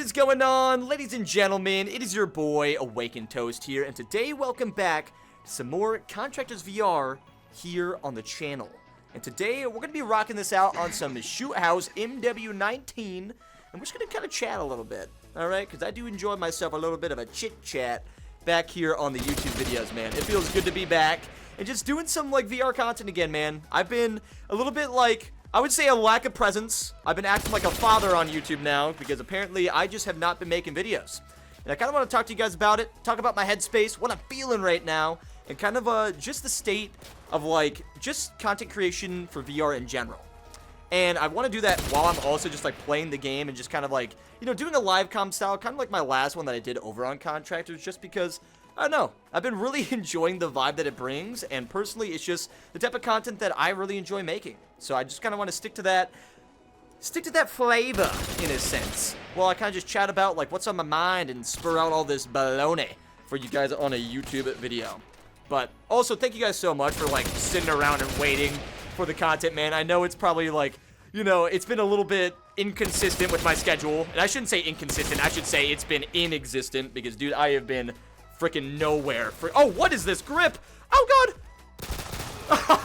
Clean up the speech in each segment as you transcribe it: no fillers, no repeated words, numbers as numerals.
is going on, ladies and gentlemen? It is your boy, Awakened Toast here, and today, welcome back to some more Contractors VR here on the channel. And today, we're going to be rocking this out on some Shoot House MW19, and we're just going to kind of chat a little bit, alright? Because I do enjoy myself a little bit of a chit-chat back here on the YouTube videos, man. It feels good to be back, and just doing some, like, VR content again, man. I've been a little bit, like, I would say a lack of presence. I've been acting like a father on YouTube now, because apparently I just have not been making videos. And I kind of want to talk to you guys about it, talk about my headspace, what I'm feeling right now, and kind of just the state of, like, just content creation for VR in general. And I want to do that while I'm also just, like, playing the game and just kind of, like, you know, doing a live com style, kind of like my last one that I did over on Contractors, just because, I don't know, I've been really enjoying the vibe that it brings, and personally, it's just the type of content that I really enjoy making. So I just kind of want to stick to that flavor, in a sense, while I kind of just chat about, like, what's on my mind and spur out all this baloney for you guys on a YouTube video. But also, thank you guys so much for, like, sitting around and waiting for the content, man. I know it's probably, like, you know, it's been a little bit inconsistent with my schedule. And I shouldn't say inconsistent. I should say it's been inexistent because, dude, I have been freaking nowhere. Oh, what is this grip? Oh, God.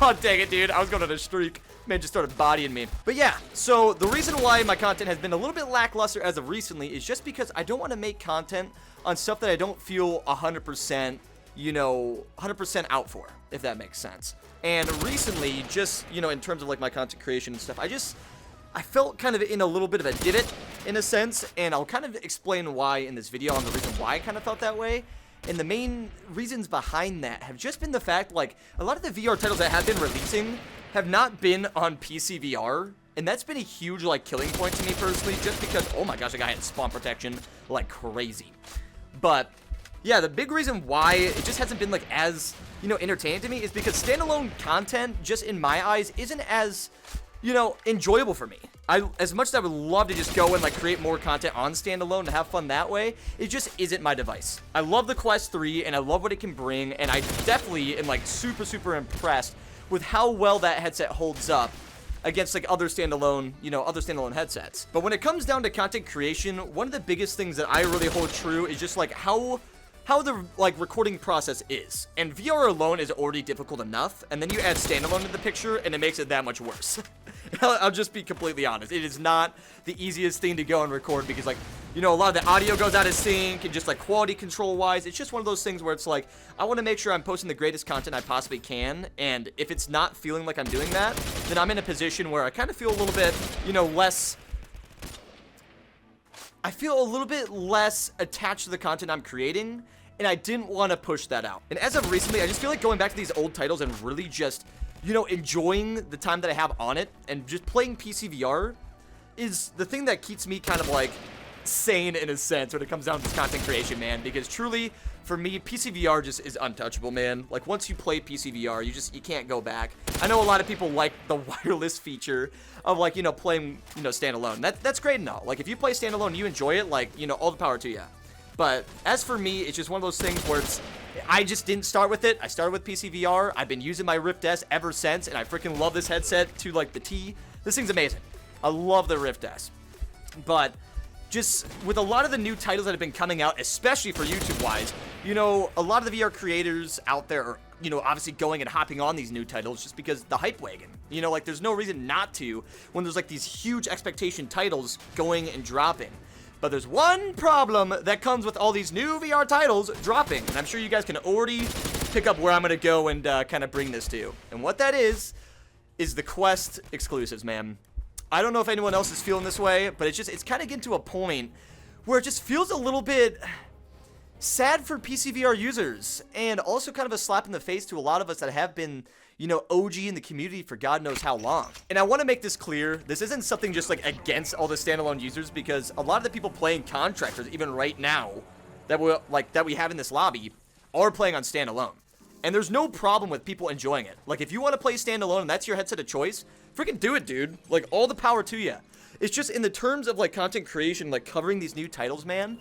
Oh, dang it, dude. I was going on a streak. Man just started bodying me. But yeah, so the reason why my content has been a little bit lackluster as of recently is just because I don't want to make content on stuff that I don't feel 100%, you know, 100% out for, if that makes sense. And recently, just, you know, in terms of, like, my content creation and stuff, I felt kind of in a little bit of a divot, in a sense, and I'll kind of explain why in this video, and the reason why I kind of felt that way. And the main reasons behind that have just been the fact, like, a lot of the VR titles that have been releasing have not been on PC VR, and that's been a huge, like, killing point to me personally, just because, oh my gosh, the guy had spawn protection like crazy. But yeah, the big reason why it just hasn't been, like, as, you know, entertaining to me is because standalone content, just in my eyes, isn't as, you know, enjoyable for me. As much as I would love to just go and, like, create more content on standalone and have fun that way, it just isn't my device. I love the Quest 3, and I love what it can bring, and I definitely am, like, super impressed with how well that headset holds up against, like, other standalone, you know, other standalone headsets. But when it comes down to content creation, one of the biggest things that I really hold true is just, like, how the, like, recording process is. And VR alone is already difficult enough, and then you add standalone to the picture, and it makes it that much worse. I'll just be completely honest. It is not the easiest thing to go and record because, like, you know, a lot of the audio goes out of sync and just, like, quality control wise, it's just one of those things where it's like, I want to make sure I'm posting the greatest content I possibly can, and if it's not feeling like I'm doing that, then I'm in a position where I kind of feel a little bit, you know, less attached to the content I'm creating, and I didn't want to push that out. And as of recently, I just feel like going back to these old titles and really just, you know, enjoying the time that I have on it and just playing PC VR is the thing that keeps me kind of, like, sane in a sense when it comes down to content creation, man, because truly for me PC VR just is untouchable, man. Like, once you play PC VR, you can't go back. I know a lot of people like the wireless feature of, like, you know, playing, you know, standalone. That's great and all. Like, if you play standalone and you enjoy it, like, you know, all the power to you. But as for me, it's just one of those things where I just didn't start with it. I started with PC VR. I've been using my Rift S ever since, and I freaking love this headset to, like, the T. This thing's amazing. I love the Rift S. But just with a lot of the new titles that have been coming out, especially for YouTube-wise, you know, a lot of the VR creators out there are, you know, obviously going and hopping on these new titles just because the hype wagon. You know, like, there's no reason not to when there's, like, these huge expectation titles going and dropping. But there's one problem that comes with all these new VR titles dropping, and I'm sure you guys can already pick up where I'm going to go and kind of bring this to. And what that is the Quest exclusives, man. I don't know if anyone else is feeling this way, but it's kind of getting to a point where it just feels a little bit sad for PC VR users, and also kind of a slap in the face to a lot of us that have been, you know, OG in the community for God knows how long. And I want to make this clear, this isn't something just, like, against all the standalone users, because a lot of the people playing Contractors, even right now, that we have in this lobby, are playing on standalone. And there's no problem with people enjoying it. Like, if you want to play standalone and that's your headset of choice, freaking do it, dude. Like, all the power to you. It's just in the terms of, like, content creation, like, covering these new titles, man.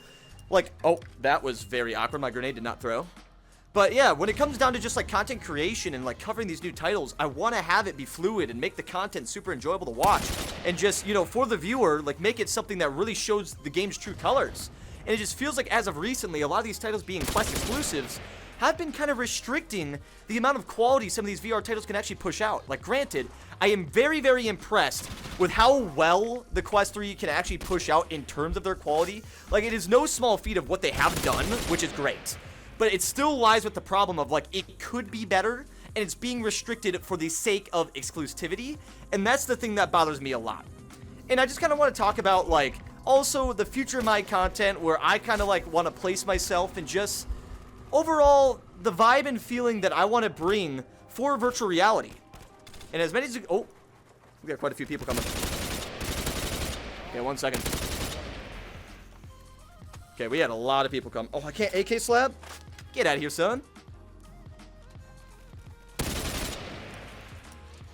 Like, oh, that was very awkward. My grenade did not throw. But yeah, when it comes down to just, like, content creation and, like, covering these new titles, I want to have it be fluid and make the content super enjoyable to watch. and just, you know, for the viewer, like, make it something that really shows the game's true colors. And it just feels like as of recently, a lot of these titles being Quest exclusives have been kind of restricting the amount of quality some of these VR titles can actually push out. Like, granted, I am very, very impressed with how well the Quest 3 can actually push out in terms of their quality. Like, it is no small feat of what they have done, which is great. But it still lies with the problem of, like, it could be better, and it's being restricted for the sake of exclusivity, and that's the thing that bothers me a lot. And I just kind of want to talk about, like, also the future of my content, where I kind of, like, want to place myself and just overall the vibe and feeling that I want to bring for virtual reality. And as many as oh, we got quite a few people coming. Okay, 1 second. Okay, we had a lot of people come. Oh, I can't AK slab? Get out of here, son.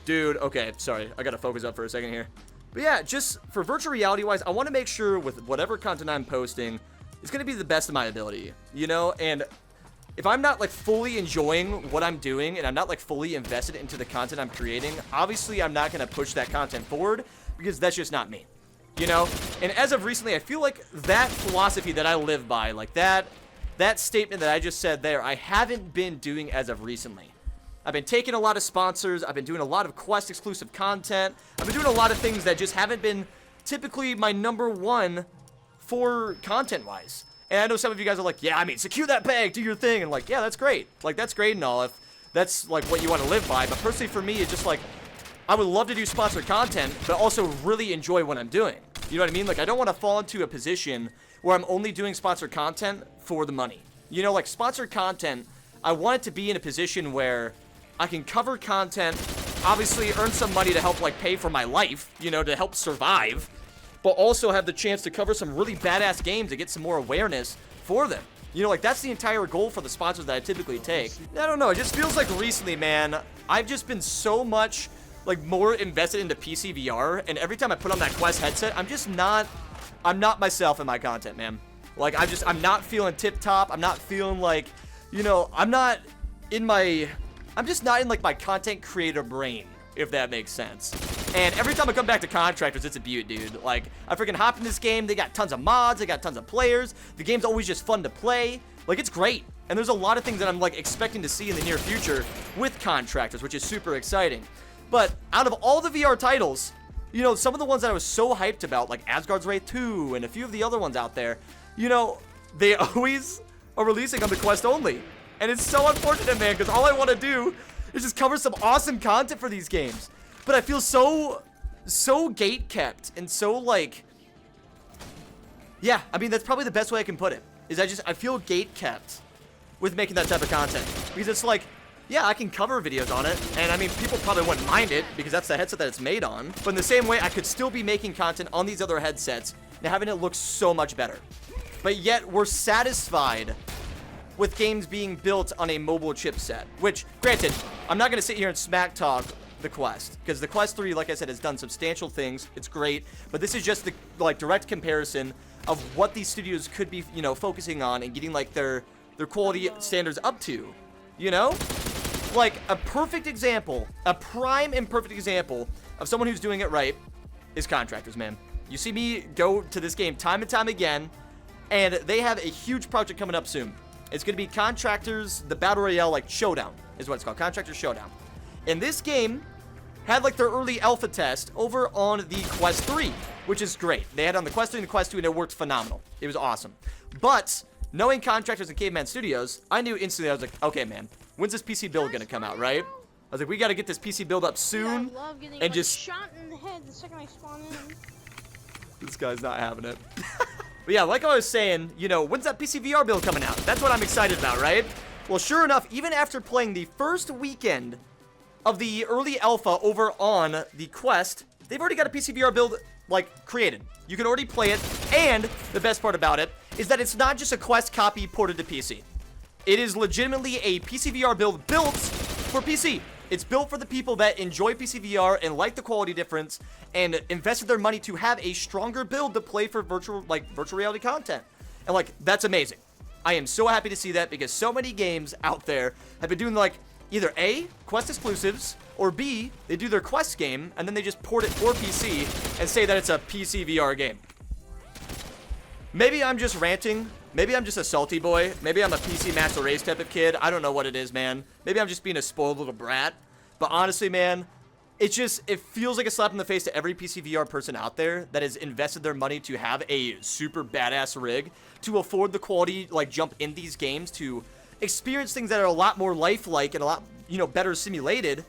Dude, okay, sorry. I gotta focus up for a second here. But yeah, just for virtual reality wise, I want to make sure with whatever content I'm posting, it's gonna be the best of my ability, you know? And if I'm not, like, fully enjoying what I'm doing and I'm not, like, fully invested into the content I'm creating, obviously I'm not gonna push that content forward because that's just not me, you know? And as of recently, I feel like that philosophy that I live by, like that statement that I just said there, I haven't been doing as of recently. I've been taking a lot of sponsors, I've been doing a lot of Quest exclusive content, I've been doing a lot of things that just haven't been typically my number one for content-wise. And I know some of you guys are like, yeah, I mean, secure that bag, do your thing, and like, yeah, that's great. Like, that's great and all, if that's, like, what you want to live by. But personally, for me, it's just, like, I would love to do sponsored content, but also really enjoy what I'm doing. You know what I mean? Like, I don't want to fall into a position where I'm only doing sponsored content for the money. You know, like, sponsored content, I want it to be in a position where I can cover content, obviously earn some money to help, like, pay for my life, you know, to help survive, but also have the chance to cover some really badass games to get some more awareness for them. You know, like, that's the entire goal for the sponsors that I typically take. I don't know, it just feels like recently, man, I've just been so much, like, more invested into PC VR, and every time I put on that Quest headset, I'm not myself in my content, man. Like, I'm not feeling tip-top, I'm not feeling like, you know, I'm just not in, like, my content creator brain, if that makes sense. And every time I come back to Contractors, it's a beaut, dude. Like, I freaking hop in this game. They got tons of mods. They got tons of players. The game's always just fun to play. Like, it's great. And there's a lot of things that I'm, like, expecting to see in the near future with Contractors, which is super exciting. But out of all the VR titles, you know, some of the ones that I was so hyped about, like Asgard's Wraith 2 and a few of the other ones out there, you know, they always are releasing on the Quest only. And it's so unfortunate, man, because all I want to do is just cover some awesome content for these games. But I feel so gate-kept and so, like, yeah, I mean, that's probably the best way I can put it, is I feel gate-kept with making that type of content. Because it's like, yeah, I can cover videos on it, and I mean, people probably wouldn't mind it, because that's the headset that it's made on. But in the same way, I could still be making content on these other headsets and having it look so much better. But yet, we're satisfied with games being built on a mobile chipset. Which, granted, I'm not going to sit here and smack talk the Quest, because the Quest 3, like I said, has done substantial things. It's great, but this is just the, like, direct comparison of what these studios could be, you know, focusing on and getting, like, their quality standards up to, you know? Like, a perfect example, a prime and perfect example of someone who's doing it right is Contractors, man. You see me go to this game time and time again, and they have a huge project coming up soon. It's going to be Contractors, the Battle Royale, like, Showdown is what it's called, Contractors Showdown. And this game had, like, their early alpha test over on the Quest 3, which is great. They had it on the Quest 3 and the Quest 2, and it worked phenomenal. It was awesome. But knowing Contractors and Caveman Studios, I knew instantly, I was like, okay, man, when's this PC build going to come out, right? I was like, we got to get this PC build up soon. I love getting, and like, just shot in the head the second I spawn in. This guy's not having it. But yeah, like I was saying, you know, when's that PC VR build coming out? That's what I'm excited about, right? Well, sure enough, even after playing the first weekend of the early alpha over on the Quest, they've already got a PC VR build, like, created. You can already play it, and the best part about it is that it's not just a Quest copy ported to PC. It is legitimately a PC VR build built for PC. It's built for the people that enjoy PC VR and like the quality difference and invested their money to have a stronger build to play for virtual reality content. And, like, that's amazing. I am so happy to see that, because so many games out there have been doing, like, either A, Quest exclusives, Or B, they do their Quest game, and then they just port it for PC and say that it's a PC VR game. Maybe I'm just ranting. Maybe I'm just a salty boy. Maybe I'm a PC Master Race type of kid. I don't know what it is, man. Maybe I'm just being a spoiled little brat. But honestly, man, it feels like a slap in the face to every PC VR person out there that has invested their money to have a super badass rig, to afford the quality, like, jump in these games, to experience things that are a lot more lifelike and a lot, better simulated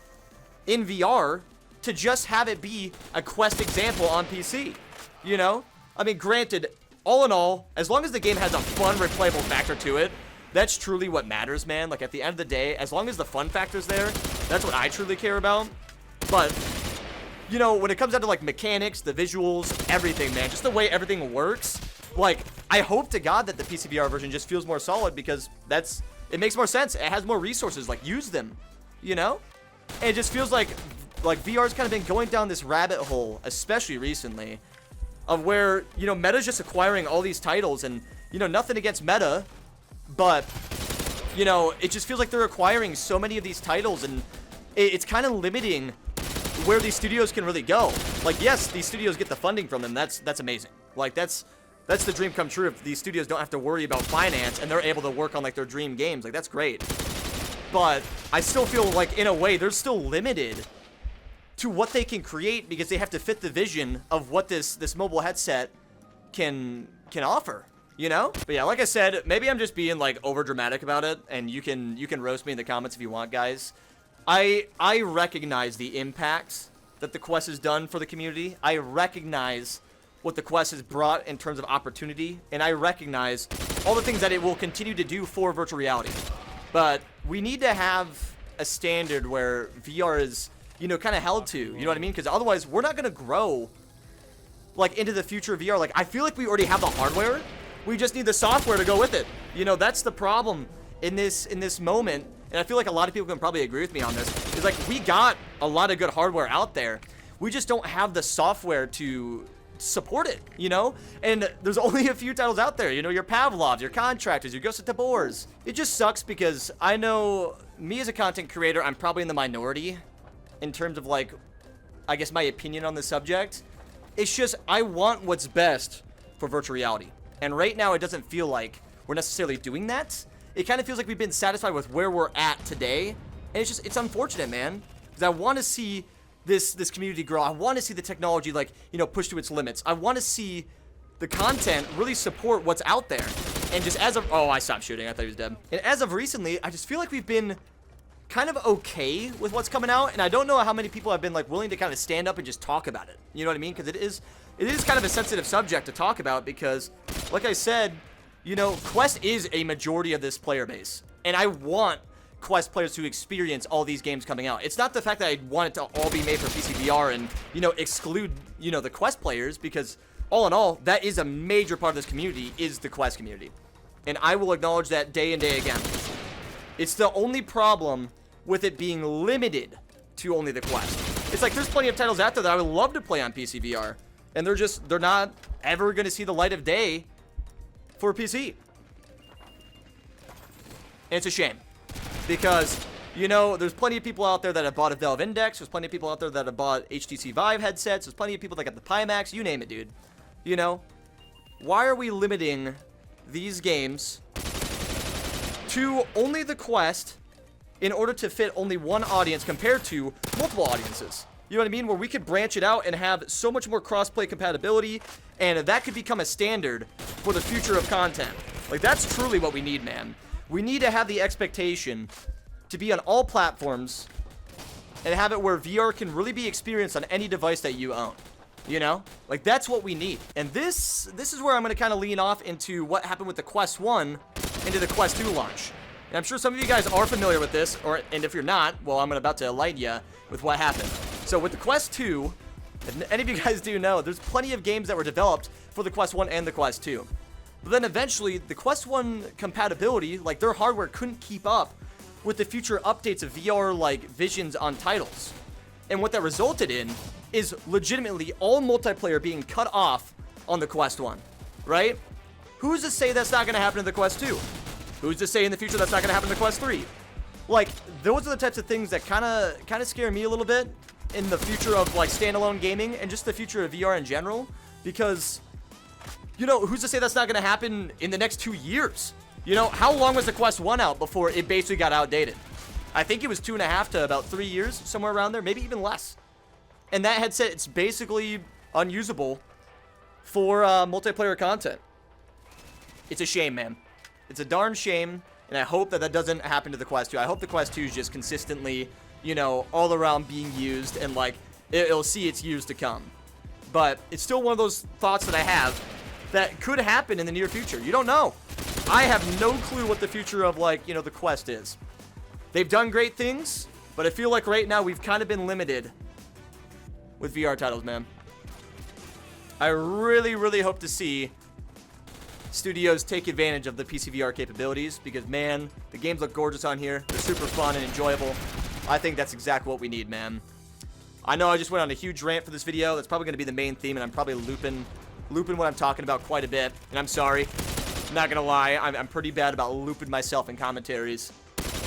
in VR, to just have it be a Quest example on PC, I mean, granted, all in all, as long as the game has a fun, replayable factor to it, that's truly what matters, man. Like, at the end of the day, as long as the fun factor's there, that's what I truly care about. But, when it comes down to, like, mechanics, the visuals, everything, man, just the way everything works, like, I hope to God that the PC VR version just feels more solid, because it makes more sense. It has more resources, like, use them, And it just feels like VR's kind of been going down this rabbit hole, especially recently, of where, Meta's just acquiring all these titles, and, nothing against Meta, but, it just feels like they're acquiring so many of these titles, and it's kind of limiting where these studios can really go. Like, yes, these studios get the funding from them. That's amazing. Like, that's the dream come true if these studios don't have to worry about finance and they're able to work on, like, their dream games. Like, that's great. But I still feel like, in a way, they're still limited to what they can create because they have to fit the vision of what this mobile headset can offer, But yeah, like I said, maybe I'm just being, like, over dramatic about it, and you can roast me in the comments if you want, guys. I recognize the impact that the Quest has done for the community. I recognize what the Quest has brought in terms of opportunity, and I recognize all the things that it will continue to do for virtual reality. But we need to have a standard where VR is, kind of held to, you know what I mean? Because otherwise, we're not going to grow, like, into the future of VR. Like, I feel like we already have the hardware. We just need the software to go with it. That's the problem in this moment. And I feel like a lot of people can probably agree with me on this. Is like, we got a lot of good hardware out there. We just don't have the software to support it, And there's only a few titles out there, your Pavlovs, your Contractors, your Ghost of Tabors. It just sucks because I know me as a content creator, I'm probably in the minority in terms of, like, I guess my opinion on the subject. It's just, I want what's best for virtual reality. And right now, it doesn't feel like we're necessarily doing that. It kind of feels like we've been satisfied with where we're at today. And it's unfortunate, man. Because I want to see this community grow. I want to see the technology, like, push to its limits. I want to see the content really support what's out there. And just as of, oh, I stopped shooting. I thought he was dead. And as of recently, I just feel like we've been kind of okay with what's coming out. And I don't know how many people have been, like, willing to kind of stand up and just talk about it. You know what I mean? Because it is kind of a sensitive subject to talk about because, like I said, Quest is a majority of this player base. And I want Quest players to experience all these games coming out. It's not the fact that I want it to all be made for PC VR and, exclude, the Quest players, because all in all, that is a major part of this community, is the Quest community. And I will acknowledge that day and day again. It's the only problem with it being limited to only the Quest. It's like, there's plenty of titles out there that I would love to play on PC VR. And they're not ever going to see the light of day for PC. And it's a shame. Because, there's plenty of people out there that have bought a Valve Index. There's plenty of people out there that have bought HTC Vive headsets. There's plenty of people that got the Pimax. You name it, dude. Why are we limiting these games to only the Quest in order to fit only one audience compared to multiple audiences? You know what I mean? Where we could branch it out and have so much more cross-play compatibility, and that could become a standard for the future of content. Like, that's truly what we need, man. We need to have the expectation to be on all platforms and have it where VR can really be experienced on any device that you own. Like, that's what we need. And this is where I'm going to kind of lean off into what happened with the Quest 1 into the Quest 2 launch. And I'm sure some of you guys are familiar with this, and if you're not, well, I'm about to enlighten you with what happened. So with the Quest 2, if any of you guys do know, there's plenty of games that were developed for the Quest 1 and the Quest 2. But then eventually, the Quest 1 compatibility, like, their hardware couldn't keep up with the future updates of VR, like, visions on titles. And what that resulted in is legitimately all multiplayer being cut off on the Quest 1, right? Who's to say that's not going to happen in the Quest 2? Who's to say in the future that's not going to happen in the Quest 3? like, those are the types of things that kind of scare me a little bit in the future of, like, standalone gaming and just the future of VR in general. Because, you know, who's to say that's not going to happen in the next 2 years? You know, how long was the Quest 1 out before it basically got outdated? I think it was 2.5 to about 3 years, somewhere around there, maybe even less. And that headset, it's basically unusable for multiplayer content. It's a shame, man. It's a darn shame, and I hope that that doesn't happen to the Quest 2. I hope the Quest 2 is just consistently, you know, all around being used, and, like, it'll see its years to come. But it's still one of those thoughts that I have that could happen in the near future. You don't know. I have no clue what the future of, like, you know, the Quest is. They've done great things, but I feel like right now we've kind of been limited with VR titles, man. I really, really hope to see studios take advantage of the PC VR capabilities because, man, the games look gorgeous on here. They're super fun and enjoyable. I think that's exactly what we need, man. I know I just went on a huge rant for this video. That's probably going to be the main theme, and I'm probably looping what I'm talking about quite a bit. And I'm sorry. I'm not going to lie. I'm pretty bad about looping myself in commentaries.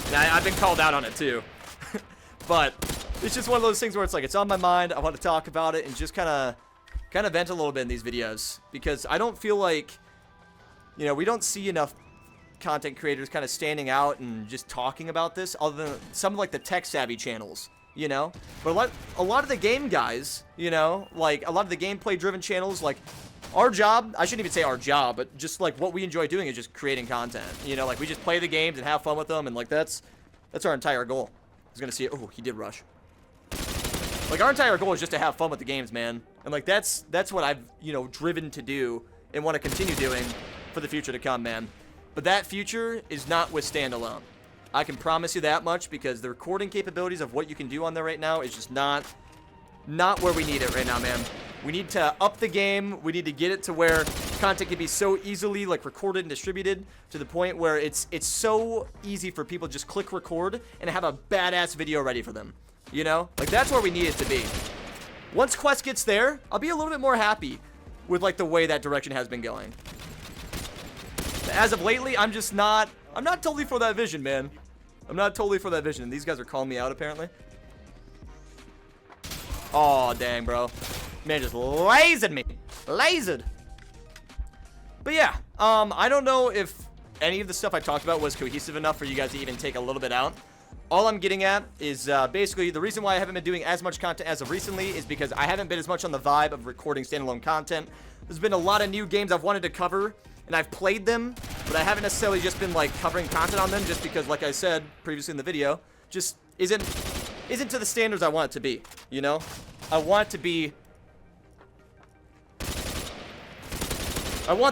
And I've been called out on it, too. But it's just one of those things where it's like, it's on my mind. I want to talk about it and just kind of vent a little bit in these videos. Because I don't feel like, you know, we don't see enough content creators kind of standing out and just talking about this other than some of, like, the tech-savvy channels. You know, but a lot of the game guys, you know, like a lot of the gameplay driven channels, like our job, I shouldn't even say our job, but just like what we enjoy doing is just creating content. You know, like we just play the games and have fun with them, and like that's our entire goal. I was gonna see, oh, he did rush. Like our entire goal is just to have fun with the games, man, and like that's what I've, you know, driven to do and want to continue doing for the future to come, man. But that future is not with Standalone. I can promise you that much because the recording capabilities of what you can do on there right now is just not where we need it right now, man. We need to up the game. We need to get it to where content can be so easily like recorded and distributed to the point where it's so easy for people to just click record and have a badass video ready for them. You know? Like that's where we need it to be. Once Quest gets there, I'll be a little bit more happy with like the way that direction has been going. As of lately, I'm not totally for that vision, man. I'm not totally for that vision. And these guys are calling me out, apparently. Oh, dang, bro. Man just lasered me. Lasered. But yeah, I don't know if any of the stuff I talked about was cohesive enough for you guys to even take a little bit out. All I'm getting at is basically the reason why I haven't been doing as much content as of recently is because I haven't been as much on the vibe of recording standalone content. There's been a lot of new games I've wanted to cover, and I've played them, but I haven't necessarily just been like covering content on them just because, like I said previously in the video, just isn't to the standards I want it to be, you know? I want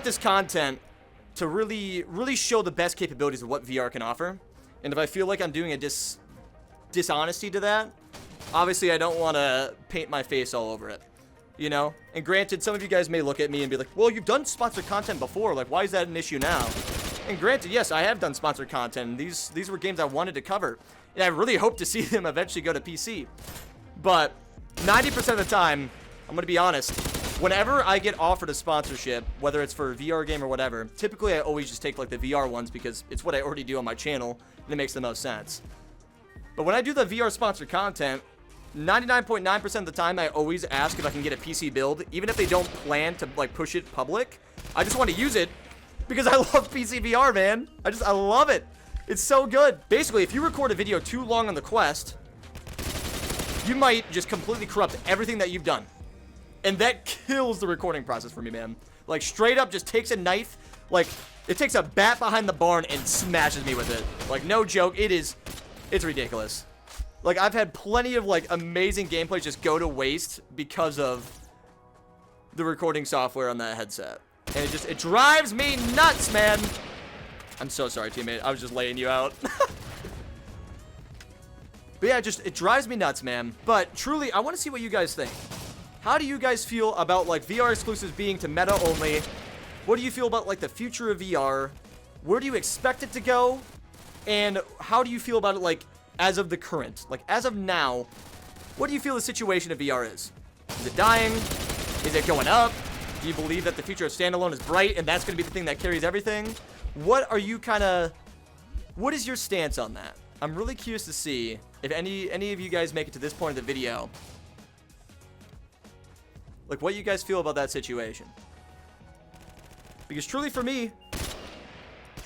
this content to really show the best capabilities of what VR can offer. And if I feel like I'm doing a dishonesty to that, obviously I don't want to paint my face all over it. You know, and granted, some of you guys may look at me and be like, well, you've done sponsored content before, like why is that an issue now? And granted, yes, I have done sponsored content, and these were games I wanted to cover, and I really hope to see them eventually go to PC. But 90% of the time, I'm gonna be honest, whenever I get offered a sponsorship, whether it's for a VR game or whatever, typically I always just take like the VR ones because it's what I already do on my channel and it makes the most sense. But when I do the VR sponsored content, 99.9% of the time, I always ask if I can get a PC build, even if they don't plan to like push it public. I just want to use it because I love PC VR, man. I love it. It's so good. Basically, if you record a video too long on the Quest, you might just completely corrupt everything that you've done. And that kills the recording process for me, man. Like, straight up just takes a knife, like, it takes a bat behind the barn and smashes me with it. Like, no joke, it's ridiculous. Like, I've had plenty of, like, amazing gameplay just go to waste because of the recording software on that headset. And it drives me nuts, man. I'm so sorry, teammate. I was just laying you out. But yeah, it drives me nuts, man. But truly, I want to see what you guys think. How do you guys feel about, like, VR exclusives being to meta only? What do you feel about, like, the future of VR? Where do you expect it to go? And how do you feel about it, like, as of the current? Like, as of now, what do you feel the situation of VR is? Is it dying? Is it going up? Do you believe that the future of standalone is bright and that's going to be the thing that carries everything? What is your stance on that? I'm really curious to see if any of you guys make it to this point of the video. Like, what you guys feel about that situation. Because truly for me,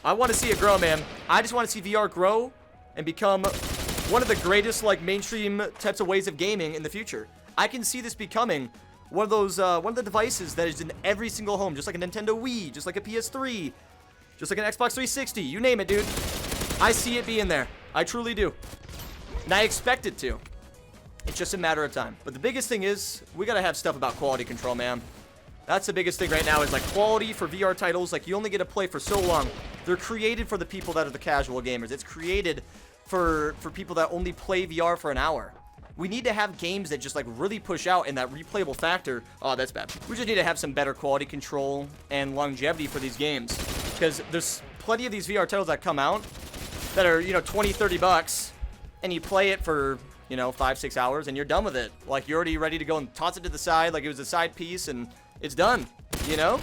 I want to see it grow, man. I just want to see VR grow and become one of the greatest, like, mainstream types of ways of gaming in the future. I can see this becoming one of those, one of the devices that is in every single home, just like a Nintendo Wii, just like a PS3, just like an Xbox 360, you name it, dude. I see it being there. I truly do. And I expect it to. It's just a matter of time. But the biggest thing is, we gotta have stuff about quality control, man. That's the biggest thing right now is, like, quality for VR titles. Like, you only get to play for so long. They're created for the people that are the casual gamers. It's created for people that only play VR for an hour. We need to have games that just, like, really push out, and that replayable factor. Oh, that's bad. We just need to have some better quality control and longevity for these games. Because there's plenty of these VR titles that come out that are, you know, 20, 30 bucks. And you play it for, you know, 5, 6 hours, and you're done with it. Like, you're already ready to go and toss it to the side like it was a side piece, and it's done, you know?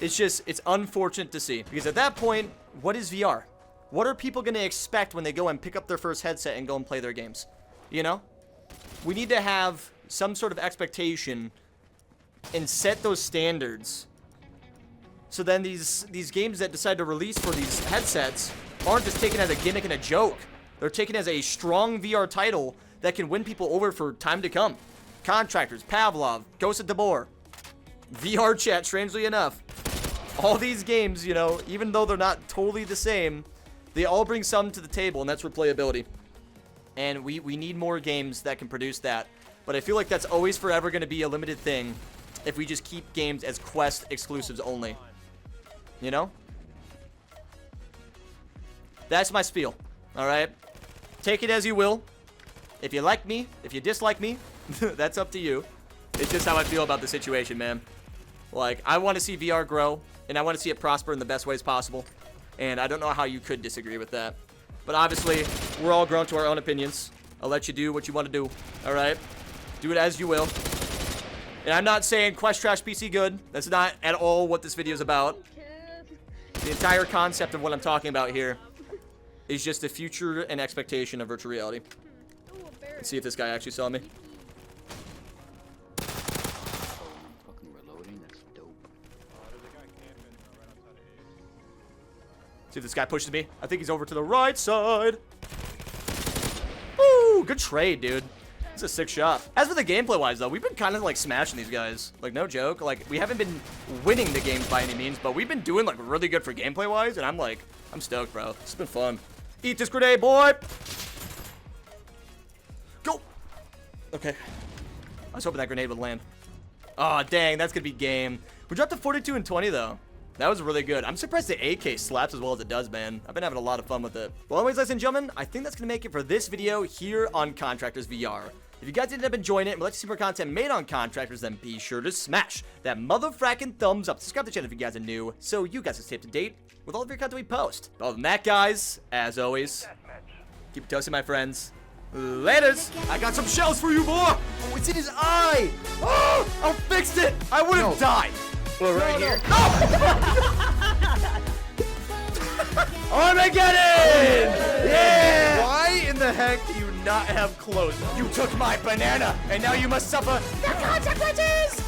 It's just, it's unfortunate to see. Because at that point, what is VR? What are people going to expect when they go and pick up their first headset and go and play their games? You know? We need to have some sort of expectation and set those standards. So then these games that decide to release for these headsets aren't just taken as a gimmick and a joke. They're taken as a strong VR title that can win people over for time to come. Contractors, Pavlov, Ghost of Tabor, VR Chat, strangely enough. All these games, you know, even though they're not totally the same, they all bring something to the table, and that's replayability. And we need more games that can produce that. But I feel like that's always forever going to be a limited thing if we just keep games as Quest exclusives only. You know? That's my spiel. Alright? Take it as you will. If you like me, if you dislike me, that's up to you. It's just how I feel about the situation, man. Like, I want to see VR grow, and I want to see it prosper in the best ways possible. And I don't know how you could disagree with that. But obviously, we're all grown to our own opinions. I'll let you do what you want to do, alright? Do it as you will. And I'm not saying Quest trash, PC good. That's not at all what this video is about. The entire concept of what I'm talking about here is just the future and expectation of virtual reality. Let's see if this guy actually saw me. See if this guy pushes me. I think he's over to the right side. Woo! Good trade, dude. It's a sick shot. As for the gameplay-wise, though, we've been kind of, like, smashing these guys. Like, no joke. Like, we haven't been winning the games by any means, but we've been doing, like, really good for gameplay-wise, and I'm stoked, bro. This has been fun. Eat this grenade, boy! Go! Okay. I was hoping that grenade would land. Oh, dang. That's gonna be game. We dropped to 42 and 20, though. That was really good. I'm surprised the AK slaps as well as it does, man. I've been having a lot of fun with it. Well, anyways, ladies and gentlemen, I think that's going to make it for this video here on Contractors VR. If you guys ended up enjoying it and would like to see more content made on Contractors, then be sure to smash that motherfracking thumbs up. Subscribe to the channel if you guys are new, so you guys can stay up to date with all of your content we post. But other than that, guys, as always, keep it toasting, my friends. Laters! I got some shells for you, boy! Oh, it's in his eye! Oh, I fixed it! I would have died! Well, right here. No! Armageddon! Yeah! Why in the heck do you not have clothes? You took my banana, and now you must suffer the consequences!